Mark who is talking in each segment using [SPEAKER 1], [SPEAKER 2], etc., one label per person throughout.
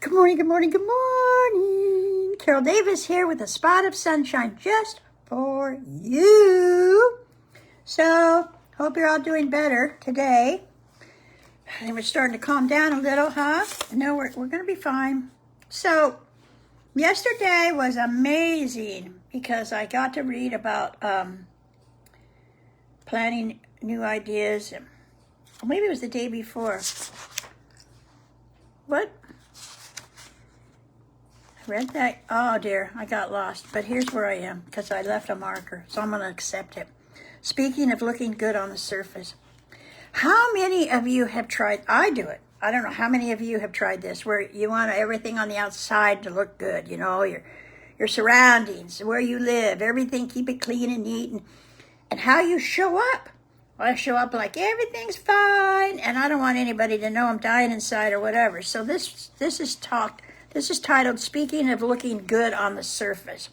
[SPEAKER 1] Good morning, good morning, good morning. Carol Davis here with a spot of sunshine just for you. So, hope you're all doing better today. And we're starting to calm down a little, huh? No, we're going to be fine. So, yesterday was amazing because I got to read about planning new ideas. Or maybe it was the day before. What? Read that. Oh dear, I got lost. But here's where I am because I left a marker, so I'm going to accept it. Speaking of looking good on the surface, how many of you have tried? I do it. I don't know how many of you have tried this, where you want everything on the outside to look good. You know, your surroundings, where you live, everything. Keep it clean and neat, and how you show up. Well, I show up like everything's fine, and I don't want anybody to know I'm dying inside or whatever. So this is titled, Speaking of Looking Good on the Surface.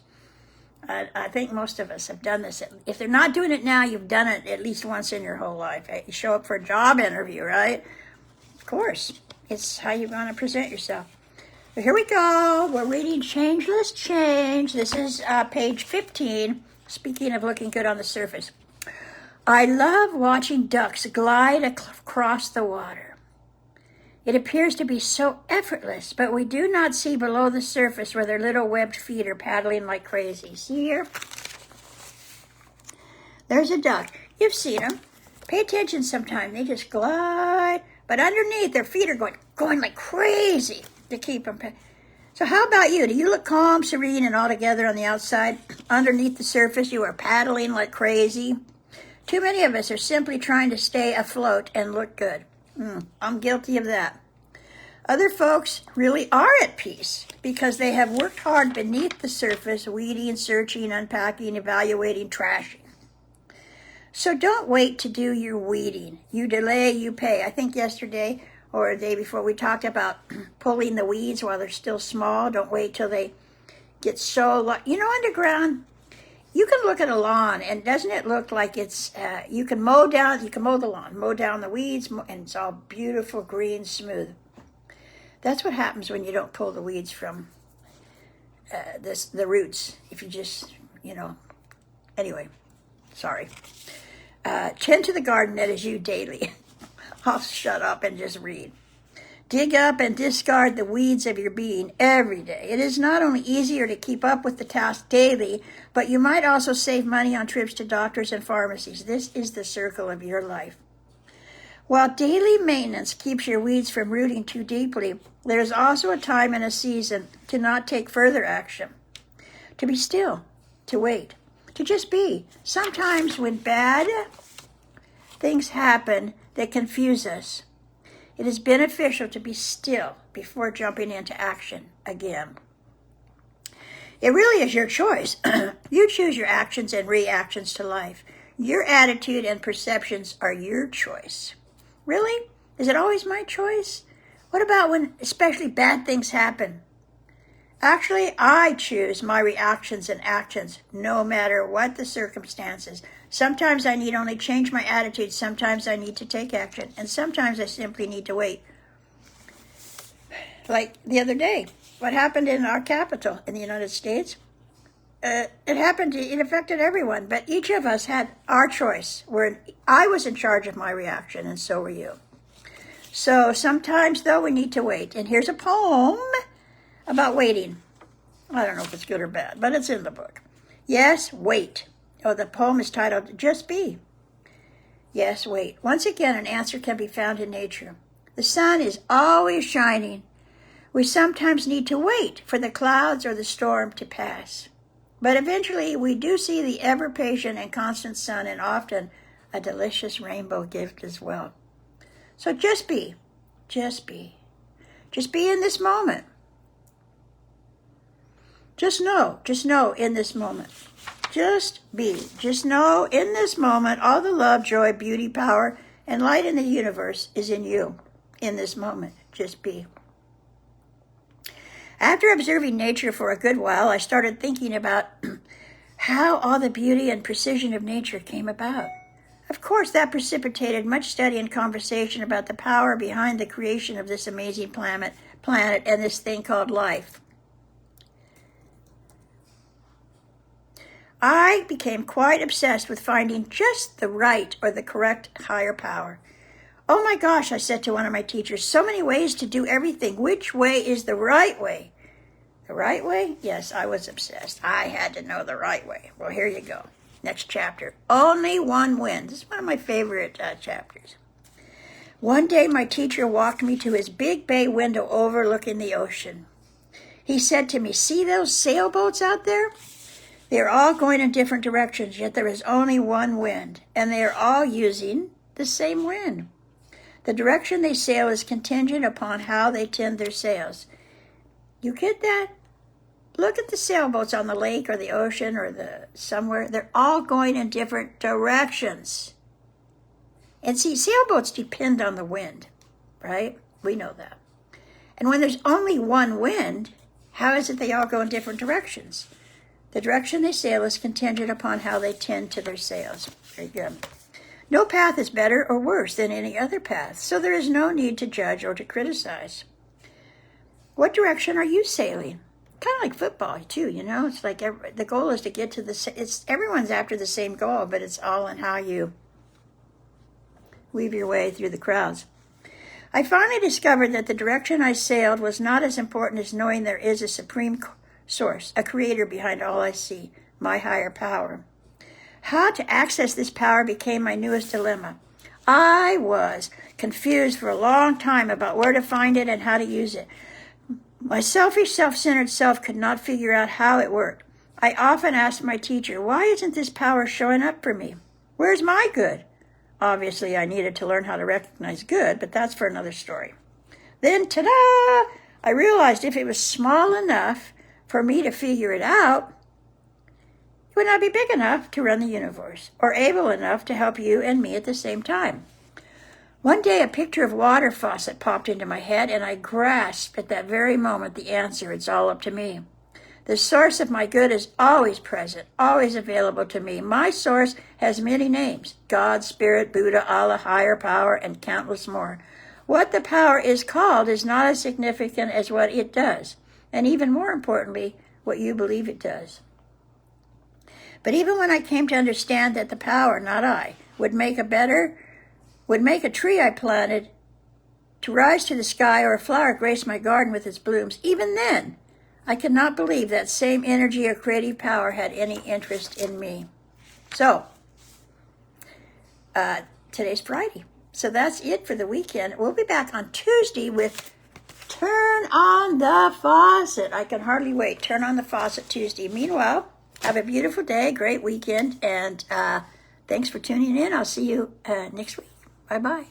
[SPEAKER 1] I think most of us have done this. If they're not doing it now, you've done it at least once in your whole life. You show up for a job interview, right? Of course. It's how you're going to present yourself. But here we go. We're reading Changeless Change. This is page 15, Speaking of Looking Good on the Surface. I love watching ducks glide across the water. It appears to be so effortless, but we do not see below the surface where their little webbed feet are paddling like crazy. See here? There's a duck. You've seen them. Pay attention sometime. They just glide, but underneath their feet are going like crazy to keep them. So how about you? Do you look calm, serene, and all together on the outside? Underneath the surface, you are paddling like crazy. Too many of us are simply trying to stay afloat and look good. I'm guilty of that. Other folks really are at peace because they have worked hard beneath the surface, weeding, searching, unpacking, evaluating, trashing. So don't wait to do your weeding. You delay, you pay. I think yesterday or the day before we talked about pulling the weeds while they're still small. Don't wait till they get so low. You know, underground, you can look at a lawn, and doesn't it look like it's, you can mow the lawn, mow down the weeds, and it's all beautiful, green, smooth. That's what happens when you don't pull the weeds from the roots. If you just, anyway, sorry. Tend to the garden that is you daily. I'll shut up and just read. Dig up and discard the weeds of your being every day. It is not only easier to keep up with the task daily, but you might also save money on trips to doctors and pharmacies. This is the circle of your life. While daily maintenance keeps your weeds from rooting too deeply, there is also a time and a season to not take further action. To be still, to wait, to just be. Sometimes when bad things happen that confuse us, it is beneficial to be still before jumping into action again. It really is your choice. You choose your actions and reactions to life. Your attitude and perceptions are your choice. Really? Is it always my choice? What about when especially bad things happen? Actually, I choose my reactions and actions no matter what the circumstances. Sometimes I need only change my attitude. Sometimes I need to take action. And sometimes I simply need to wait. Like the other day, what happened in our capital in the United States? It affected everyone. But each of us had our choice. Where I was in charge of my reaction, and so were you. So sometimes, though, we need to wait. And here's a poem about waiting. I don't know if it's good or bad, but it's in the book. Yes, wait. Oh, the poem is titled, Just Be. Yes, wait. Once again, an answer can be found in nature. The sun is always shining. We sometimes need to wait for the clouds or the storm to pass. But eventually, we do see the ever-patient and constant sun, and often a delicious rainbow gift as well. So just be. Just be. Just be in this moment. Just know in this moment. Just be. Just know in this moment all the love, joy, beauty, power, and light in the universe is in you in this moment. Just be. After observing nature for a good while, I started thinking about how all the beauty and precision of nature came about. Of course, that precipitated much study and conversation about the power behind the creation of this amazing planet, planet and this thing called life. I became quite obsessed with finding just the right or the correct higher power. Oh my gosh, I said to one of my teachers, so many ways to do everything. Which way is the right way? The right way? Yes, I was obsessed. I had to know the right way. Well, here you go. Next chapter. Only one wins. This is one of my favorite chapters. One day, my teacher walked me to his big bay window overlooking the ocean. He said to me, see those sailboats out there? They are all going in different directions, yet there is only one wind, and they are all using the same wind. The direction they sail is contingent upon how they tend their sails. You get that? Look at the sailboats on the lake or the ocean or somewhere. They're all going in different directions. And see, sailboats depend on the wind, right? We know that. And when there's only one wind, how is it they all go in different directions? The direction they sail is contingent upon how they tend to their sails. Very good. No path is better or worse than any other path, so there is no need to judge or to criticize. What direction are you sailing? Kind of like football, too, you know? It's like the goal is to get to everyone's after the same goal, but it's all in how you weave your way through the crowds. I finally discovered that the direction I sailed was not as important as knowing there is a supreme source, a creator behind all I see, my higher power. How to access this power became my newest dilemma. I was confused for a long time about where to find it and how to use it. My selfish, self-centered self could not figure out how it worked. I often asked my teacher, why isn't this power showing up for me? Where's my good? Obviously, I needed to learn how to recognize good, but that's for another story. Then, ta-da! I realized if it was small enough for me to figure it out, it would not be big enough to run the universe, or able enough to help you and me at the same time. One day, a picture of a water faucet popped into my head, and I grasped at that very moment the answer, it's all up to me. The source of my good is always present, always available to me. My source has many names: God, Spirit, Buddha, Allah, higher power, and countless more. What the power is called is not as significant as what it does, and even more importantly, what you believe it does. But even when I came to understand that the power, not I, would make a tree I planted to rise to the sky, or a flower grace my garden with its blooms, even then, I could not believe that same energy or creative power had any interest in me. So, today's Friday. So that's it for the weekend. We'll be back on Tuesday with Turn on the Faucet. I can hardly wait. Turn on the Faucet Tuesday. Meanwhile, have a beautiful day, great weekend, and thanks for tuning in. I'll see you next week. Bye-bye.